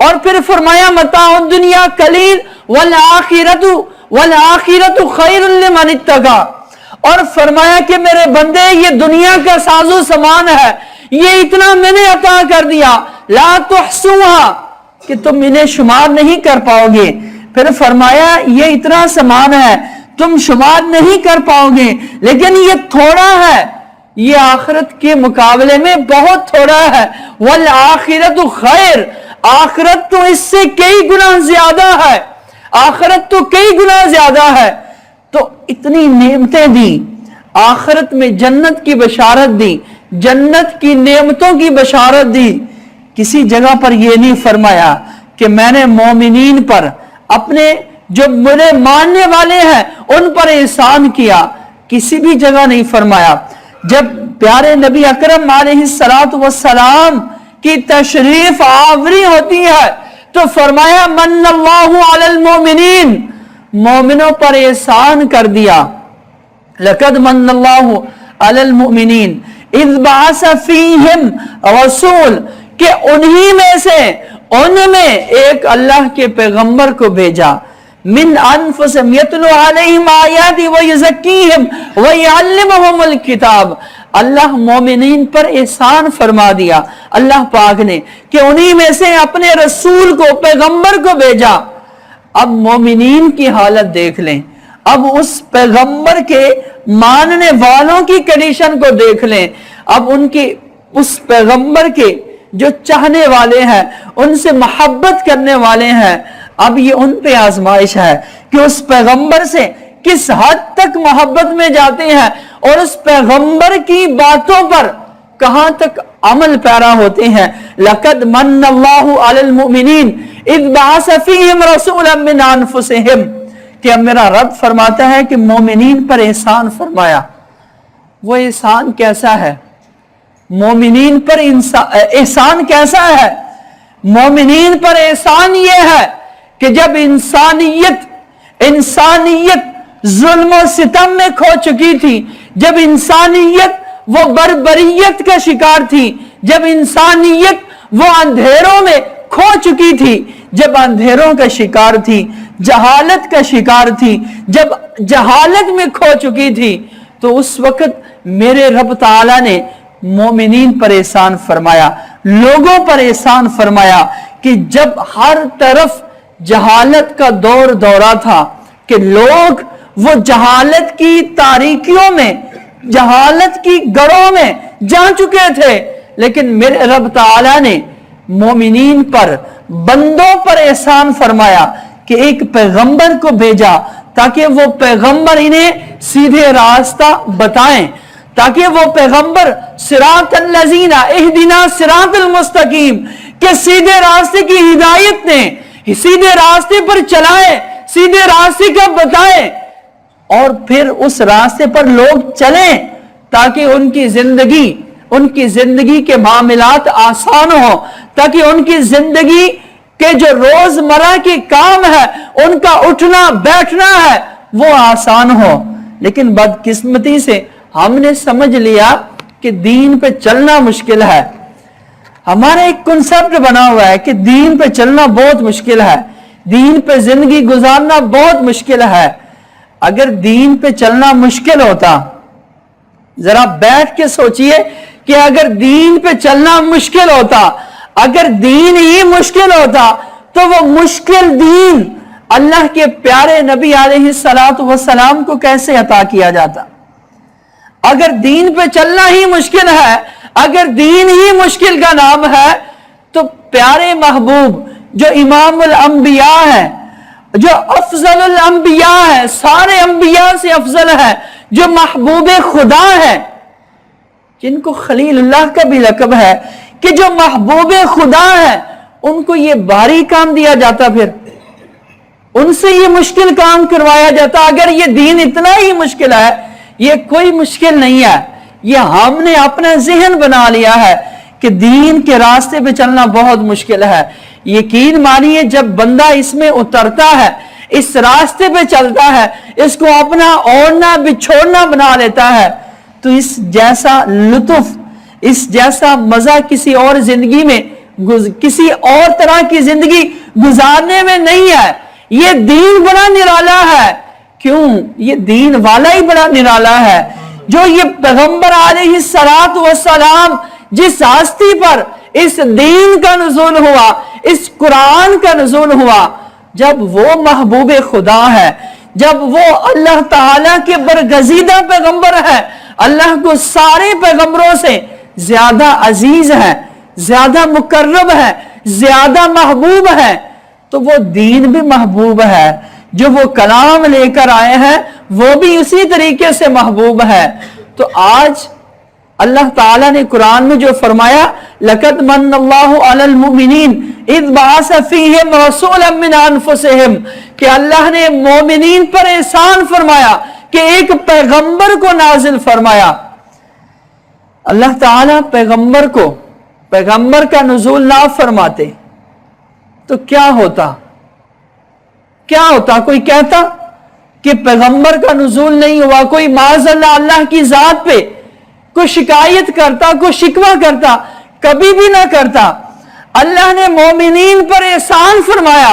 اور پھر فرمایا متاع الدنیا قلیل والآخرۃ خیر لمن اتقی، اور فرمایا کہ میرے بندے یہ دنیا کا ساز و سامان ہے، یہ اتنا میں نے عطا کر دیا، لا تحصوها، کہ تم انہیں شمار نہیں کر پاؤ گے۔ پھر فرمایا یہ اتنا سامان ہے تم شمار نہیں کر پاؤ گے، لیکن یہ تھوڑا ہے، یہ آخرت کے مقابلے میں بہت تھوڑا ہے۔ والآخرۃ خیر، آخرت تو اس سے کئی گنا زیادہ ہے، آخرت تو کئی گنا زیادہ ہے۔ تو اتنی نعمتیں دی، آخرت میں جنت کی بشارت دی، جنت کی نعمتوں کی بشارت دی۔ کسی جگہ پر یہ نہیں فرمایا کہ میں نے مومنین پر، اپنے جو مجھے ماننے والے ہیں ان پر احسان کیا، کسی بھی جگہ نہیں فرمایا۔ جب پیارے نبی اکرم علیہ السلام کی تشریف آوری ہوتی ہے تو فرمایا من اللہ علی المؤمنین، مومنوں پر احسان کر دیا۔ لقد من اللہ علی المؤمنین اذ بعث فیہم رسول، کہ انہی میں سے، ان میں ایک اللہ کے پیغمبر کو بھیجا، من انفسہم یتلو علیہم آیاتی ویزکیہم ویعلمہم الکتاب، اللہ مومنین پر احسان فرما دیا اللہ پاک نے کہ انہی میں سے اپنے رسول کو، پیغمبر کو بھیجا۔ اب مومنین کی حالت دیکھ لیں، اب اس پیغمبر کے ماننے والوں کی کنڈیشن کو دیکھ لیں، اب ان کی اس پیغمبر کے جو چاہنے والے ہیں، ان سے محبت کرنے والے ہیں، اب یہ ان پہ آزمائش ہے کہ اس پیغمبر سے کس حد تک محبت میں جاتے ہیں اور اس پیغمبر کی باتوں پر کہاں تک عمل پیرا ہوتے ہیں۔ لقد من اللہ علی المؤمنین اذ بعث فیہم رسولا من انفسہم، کہ اب میرا رب فرماتا ہے کہ مومنین پر احسان فرمایا۔ وہ احسان کیسا ہے؟ مومنین پر احسان کیسا ہے؟ مومنین پر احسان یہ ہے کہ جب انسانیت ظلم و ستم میں کھو چکی تھی، جب انسانیت وہ بربریت کا شکار تھی، جب انسانیت وہ اندھیروں میں کھو چکی تھی، جب اندھیروں کا شکار تھی، جہالت کا شکار تھی، جب جہالت میں کھو چکی تھی، تو اس وقت میرے رب تعالیٰ نے مومنین پر احسان فرمایا، لوگوں پر احسان فرمایا کہ جب ہر طرف جہالت کا دورہ تھا کہ لوگ وہ جہالت کی تاریکیوں میں، جہالت کی گڑھوں میں جا چکے تھے، لیکن میرے رب تعالیٰ نے مومنین پر، بندوں پر احسان فرمایا کہ ایک پیغمبر کو بھیجا تاکہ وہ پیغمبر انہیں سیدھے راستہ بتائیں، تاکہ وہ پیغمبر صراط الذین اہدنا صراط المستقیم، کہ سیدھے راستے کی ہدایت دیں، سیدھے راستے پر چلائیں، سیدھے راستے کا بتائیں، اور پھر اس راستے پر لوگ چلیں تاکہ ان کی زندگی کے معاملات آسان ہوں، تاکہ ان کی زندگی کے جو روزمرہ کے کام ہے، ان کا اٹھنا بیٹھنا ہے، وہ آسان ہو۔ لیکن بدقسمتی سے ہم نے سمجھ لیا کہ دین پہ چلنا مشکل ہے۔ ہمارا ایک کنسپٹ بنا ہوا ہے کہ دین پہ چلنا بہت مشکل ہے، دین پہ زندگی گزارنا بہت مشکل ہے۔ اگر دین پہ چلنا مشکل ہوتا، ذرا بیٹھ کے سوچئے کہ اگر دین پہ چلنا مشکل ہوتا، اگر دین ہی مشکل ہوتا تو وہ مشکل دین اللہ کے پیارے نبی علیہ السلام کو کیسے عطا کیا جاتا؟ اگر دین پہ چلنا ہی مشکل ہے، اگر دین ہی مشکل کا نام ہے، تو پیارے محبوب جو امام الانبیاء ہے، جو افضل الانبیاء ہے، سارے انبیاء سے افضل ہے، جو محبوب خدا ہے، جن کو خلیل اللہ کا بھی لقب ہے، کہ جو محبوب خدا ہے، ان کو یہ بھاری کام دیا جاتا، پھر ان سے یہ مشکل کام کروایا جاتا۔ اگر یہ دین اتنا ہی مشکل ہے، یہ کوئی مشکل نہیں ہے، یہ ہم نے اپنا ذہن بنا لیا ہے کہ دین کے راستے پہ چلنا بہت مشکل ہے۔ یقین مانیے جب بندہ اس میں اترتا ہے، اس راستے پہ چلتا ہے، اس کو اپنا اوڑھنا بچھوڑنا بنا لیتا ہے، تو اس جیسا لطف، اس جیسا مزہ کسی اور زندگی میں کسی اور طرح کی زندگی گزارنے میں نہیں ہے. یہ دین بڑا نرالا ہے. کیوں؟ یہ دین والا ہی بڑا نرالا ہے. جو یہ پیغمبر علیہ السلام جس ہستی پر اس دین کا نزول ہوا، اس قرآن کا نزول ہوا، جب وہ محبوب خدا ہے، جب وہ اللہ تعالیٰ کے برگزیدہ پیغمبر ہے، اللہ کو سارے پیغمبروں سے زیادہ عزیز ہے، زیادہ مقرب ہے، زیادہ محبوب ہے، تو وہ دین بھی محبوب ہے. جو وہ کلام لے کر آئے ہیں وہ بھی اسی طریقے سے محبوب ہے. تو آج اللہ تعالیٰ نے قرآن میں جو فرمایا لَقَدْ مَنَّ اللَّهُ عَلَى الْمُؤْمِنِينَ إِذْ بَعَثَ فِيهِمْ رَسُولًا مِّنْ أَنفُسِهِمْ کہ اللہ نے مومنین پر احسان فرمایا کہ ایک پیغمبر کو نازل فرمایا. اللہ تعالیٰ پیغمبر کا نزول نہ فرماتے تو کیا ہوتا؟ کوئی کہتا کہ پیغمبر کا نزول نہیں ہوا، کوئی معاذ اللہ کی ذات پہ کوئی شکایت کرتا، کوئی شکوہ کرتا؟ کبھی بھی نہ کرتا. اللہ نے مومنین پر احسان فرمایا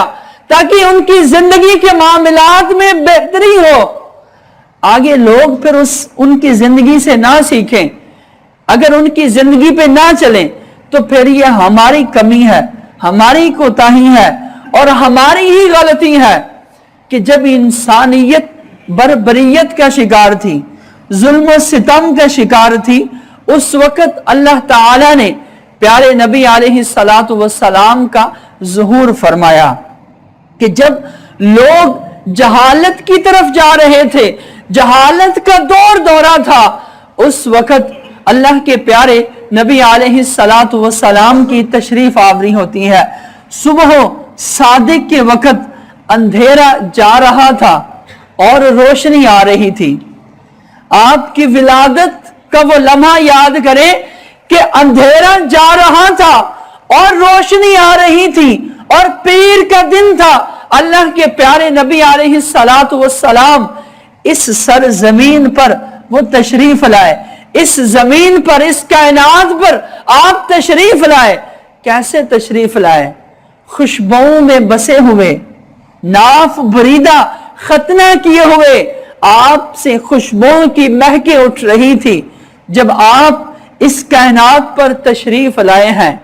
تاکہ ان کی زندگی کے معاملات میں بہتری ہو. آگے لوگ پھر ان کی زندگی سے نہ سیکھیں، اگر ان کی زندگی پہ نہ چلیں تو پھر یہ ہماری کمی ہے، ہماری کوتاہی ہے اور ہماری ہی غلطی ہے کہ جب انسانیت بربریت کا شکار تھی، ظلم و ستم کا شکار تھی، اس وقت اللہ تعالیٰ نے پیارے نبی علیہ السلام کا ظہور فرمایا کہ جب لوگ جہالت کی طرف جا رہے تھے، جہالت کا دورہ تھا، اس وقت اللہ کے پیارے نبی علیہ السلام کی تشریف آوری ہوتی ہے. صبح صادق کے وقت اندھیرا جا رہا تھا اور روشنی آ رہی تھی. آپ کی ولادت کا وہ لمحہ یاد کریں کہ اندھیرا جا رہا تھا اور روشنی آ رہی تھی اور پیر کا دن تھا. اللہ کے پیارے نبی علیہ السلام اس سرزمین پر وہ تشریف لائے، اس زمین پر، اس کائنات پر آپ تشریف لائے. کیسے تشریف لائے؟ خوشبوؤں میں بسے ہوئے، ناف بریدہ ختنہ کیے ہوئے، آپ سے خوشبوؤں کی مہکیں اٹھ رہی تھی. جب آپ اس کائنات پر تشریف لائے ہیں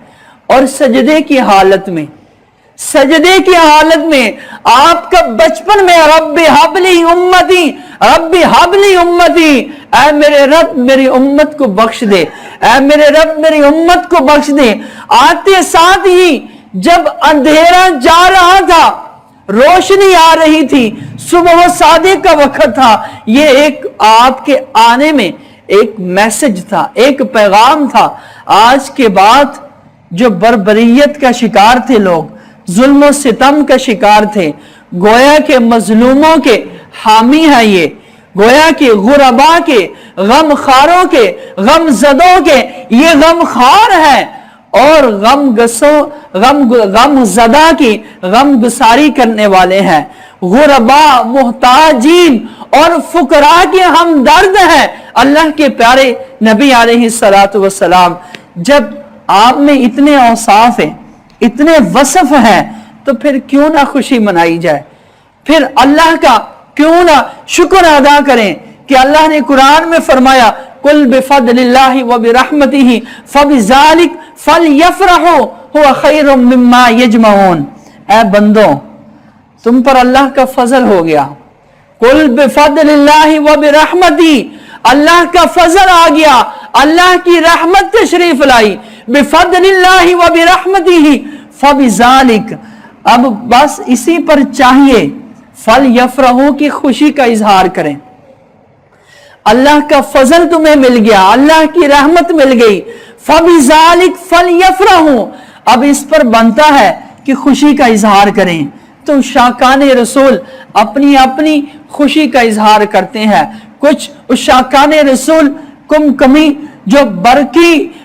اور سجدے کی حالت میں آپ کا بچپن میں رب حبلی امتی، رب حبلی امتی، اے میرے رب میری امت کو بخش دے، اے میرے رب میری امت کو بخش دے. آتے ساتھ ہی جب اندھیرا جا رہا تھا، روشنی آ رہی تھی، صبح صادق کا وقت تھا. یہ ایک آپ کے آنے میں ایک میسج تھا، ایک پیغام تھا. آج کے بعد جو بربریت کا شکار تھے لوگ، ظلم و ستم کا شکار تھے، گویا کے مظلوموں کے حامی ہیں، یہ گویا کے غربا کے، غم خاروں کے، غم زدوں کے یہ غم خار ہیں اور غم زدہ کی غم گساری کرنے والے ہیں. غربا، محتاجین اور فقراء کے ہمدرد ہیں اللہ کے پیارے نبی علیہ السلام. جب آپ میں اتنے اوصاف ہیں، اتنے وصف ہیں، تو پھر کیوں نہ خوشی منائی جائے؟ پھر اللہ کا کیوں نہ شکر ادا کریں کہ اللہ نے قرآن میں فرمایا قُلْ بِفَضْلِ اللَّهِ وَبِرَحْمَتِهِ فَبِذَلِكَ فَلْيَفْرَحُوا هُوَ خَيْرٌ مِّمَّا يَجْمَعُونَ. اے بندوں، تم پر اللہ کا فضل ہو گیا. قُلْ بِفَضْلِ اللَّهِ وَبِرَحْمَتِهِ، اللہ کا فضل آ گیا، اللہ کی رحمت تشریف لائی. بِفَضْلِ اللَّهِ وَبِرَحْمَتِهِ فَبِذَلِكَ، اب بس اسی پر چاہیے فَلْيَفْرَحُوا کی خوشی کا اظہار کریں. اللہ کا فضل تمہیں مل گیا، اللہ کی رحمت مل گئی. فَبِذَلِكَ فَلْيَفْرَحُوا، اب اس پر بنتا ہے کہ خوشی کا اظہار کریں. تو شاکان رسول اپنی اپنی خوشی کا اظہار کرتے ہیں. کچھ شاکان رسول کمکمی جو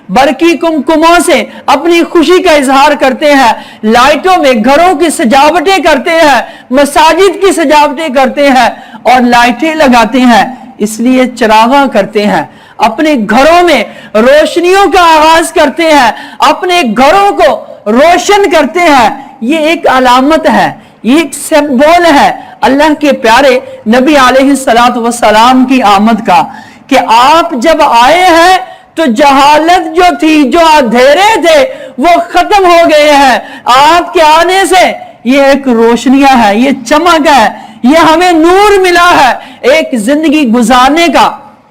برقی کمکموں سے اپنی خوشی کا اظہار کرتے ہیں، لائٹوں میں گھروں کی سجاوٹیں کرتے ہیں، مساجد کی سجاوٹیں کرتے ہیں اور لائٹیں لگاتے ہیں، اس لیے چراغاں کرتے ہیں. اپنے گھروں میں روشنیوں کا آغاز کرتے ہیں، اپنے گھروں کو روشن کرتے ہیں، یہ ایک علامت ہے، یہ ایک سمبول ہے اللہ کے پیارے نبی علیہ السلام کی آمد کا، کہ آپ جب آئے ہیں تو جہالت جو تھی، جو اندھیرے تھے، وہ ختم ہو گئے ہیں۔ آپ کے آنے سے یہ ایک روشنیاں ہے، یہ چمک ہے، یہ ہمیں نور ملا ہے، ایک زندگی گزارنے کا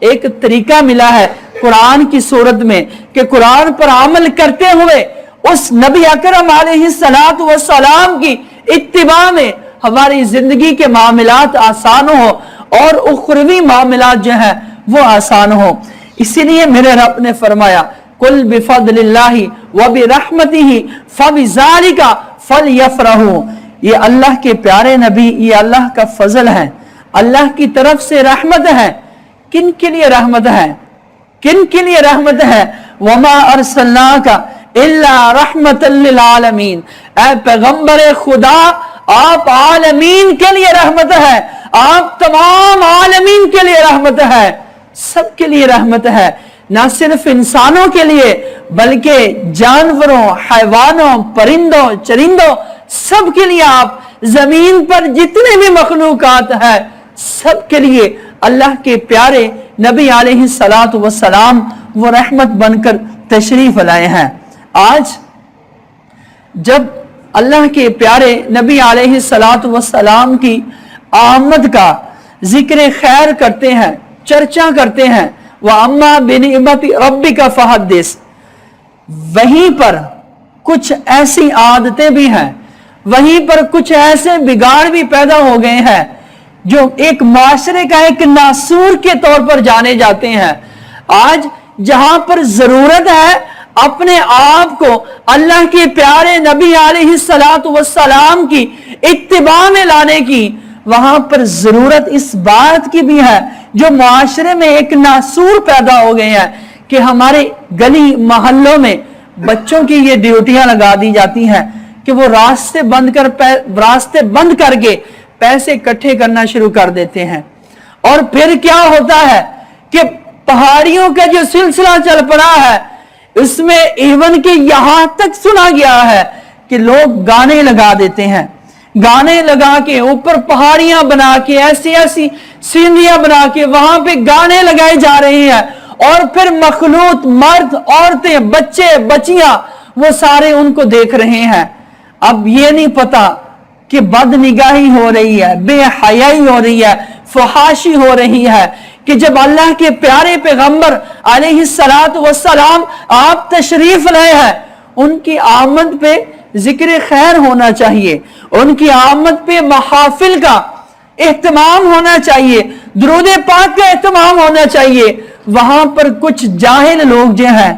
ایک طریقہ ملا ہے قرآن کی صورت میں، کہ قرآن پر عمل کرتے ہوئے اس نبی اکرم علیہ السلام کی اتباع میں ہماری زندگی کے معاملات آسان ہو اور اخروی معاملات جو ہیں وہ آسان ہو۔ اسی لیے میرے رب نے فرمایا قل بفضل اللہ وبرحمتہ فبذالک فلیفرحوا، یہ اللہ کے پیارے نبی، یہ اللہ کا فضل ہے، اللہ کی طرف سے رحمت ہے۔ کن کے لیے رحمت ہے؟ کن کے لیے رحمت ہے؟ وما ارسلناک الا رحمت للعالمین، اے پیغمبر خدا آپ عالمین کے لیے رحمت ہے، آپ تمام عالمین کے لیے رحمت ہے، سب کے لیے رحمت ہے، نہ صرف انسانوں کے لیے بلکہ جانوروں، حیوانوں، پرندوں، چرندوں، سب کے لیے آپ زمین پر جتنے بھی مخلوقات ہیں سب کے لیے اللہ کے پیارے نبی علیہ السلام وہ رحمت بن کر تشریف لائے ہیں۔ آج جب اللہ کے پیارے نبی علیہ السلام کی آمد کا ذکر خیر کرتے ہیں، چرچا کرتے ہیں، وَأَمَّا بِنِعْمَةِ رَبِّكَ فَحَدِّثْ، وہیں پر کچھ ایسی عادتیں بھی ہیں، وہیں پر کچھ ایسے بگاڑ بھی پیدا ہو گئے ہیں جو ایک معاشرے کا ایک ناسور کے طور پر جانے جاتے ہیں۔ آج جہاں پر ضرورت ہے اپنے آپ کو اللہ کے پیارے نبی علیہ السلام کی اتباع میں لانے کی، وہاں پر ضرورت اس بات کی بھی ہے جو معاشرے میں ایک ناسور پیدا ہو گئے ہیں کہ ہمارے گلی محلوں میں بچوں کی یہ ڈیوٹیاں لگا دی جاتی ہیں کہ وہ راستے بند کر کے پیسے اکٹھے کرنا شروع کر دیتے ہیں، اور پھر کیا ہوتا ہے کہ پہاڑیوں کا جو سلسلہ چل پڑا ہے اس میں ایون کہ یہاں تک سنا گیا ہے کہ لوگ گانے لگا دیتے ہیں، گانے لگا کے اوپر پہاڑیاں بنا کے ایسی ایسی سینریاں بنا کے وہاں پہ گانے لگائے جا رہے ہیں، اور پھر مخلوط مرد، عورتیں، بچے، بچیاں وہ سارے ان کو دیکھ رہے ہیں۔ اب یہ نہیں پتا کہ بد نگاہی ہو رہی ہے، بے حیائی ہو رہی ہے، فحاشی ہو رہی ہے، کہ جب اللہ کے پیارے پیغمبر علیہ السلام آپ تشریف لائے ہیں، ان کی آمد پہ ذکر خیر ہونا چاہیے، ان کی آمد پہ محافل کا اہتمام ہونا چاہیے، درود پاک کا اہتمام ہونا چاہیے۔ وہاں پر کچھ جاہل لوگ جو ہیں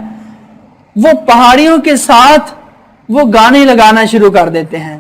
وہ پہاڑیوں کے ساتھ وہ گانے لگانا شروع کر دیتے ہیں۔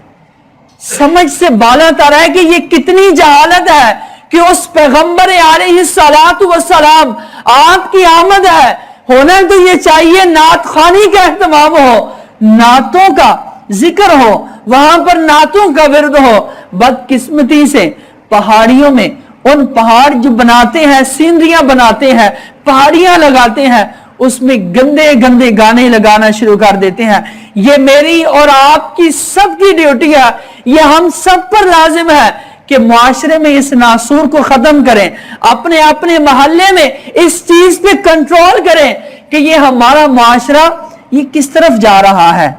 سمجھ سے بالا تر ہے کہ یہ کتنی جہالت ہے کہ اس پیغمبر علیہ السلام آپ کی آمد ہے، ہونا تو یہ چاہیے نعت خوانی کا اہتمام ہو، نعتوں کا ذکر ہو، وہاں پر نعتوں کا ورد ہو۔ بدقسمتی سے پہاڑیوں میں ان پہاڑ جو بناتے ہیں، سینریاں بناتے ہیں، پہاڑیاں لگاتے ہیں، اس میں گندے گندے گانے لگانا شروع کر دیتے ہیں۔ یہ میری اور آپ کی سب کی ڈیوٹی ہے، یہ ہم سب پر لازم ہے کہ معاشرے میں اس ناسور کو ختم کریں، اپنے اپنے محلے میں اس چیز پہ کنٹرول کریں کہ یہ ہمارا معاشرہ یہ کس طرف جا رہا ہے۔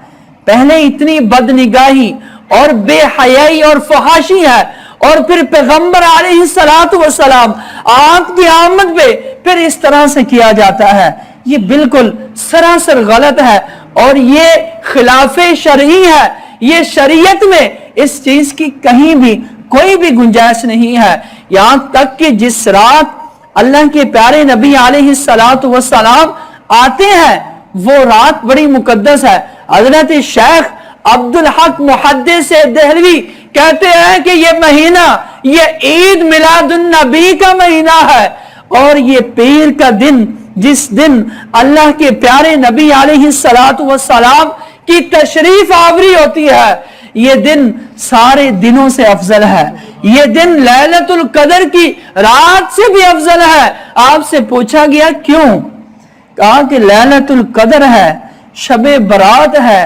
پہلے اتنی بد نگاہی اور بے حیائی اور فحاشی ہے، اور پھر پیغمبر علیہ السلام آپ کی آمد پہ پھر اس طرح سے کیا جاتا ہے۔ یہ بالکل سراسر غلط ہے اور یہ خلاف شرعی ہے، یہ شریعت میں اس چیز کی کہیں بھی کوئی بھی گنجائش نہیں ہے۔ یہاں تک کہ جس رات اللہ کے پیارے نبی علیہ السلام آتے ہیں وہ رات بڑی مقدس ہے۔ حضرت شیخ عبدالحق محدث دہلوی کہتے ہیں کہ یہ مہینہ یہ عید میلاد النبی کا مہینہ ہے، اور یہ پیر کا دن جس دن اللہ کے پیارے نبی علیہ السلام کی تشریف آوری ہوتی ہے، یہ دن سارے دنوں سے افضل ہے، یہ دن لیلۃ القدر کی رات سے بھی افضل ہے۔ آپ سے پوچھا گیا کیوں؟ کہا کہ لیلۃ القدر ہے، شب برات ہے،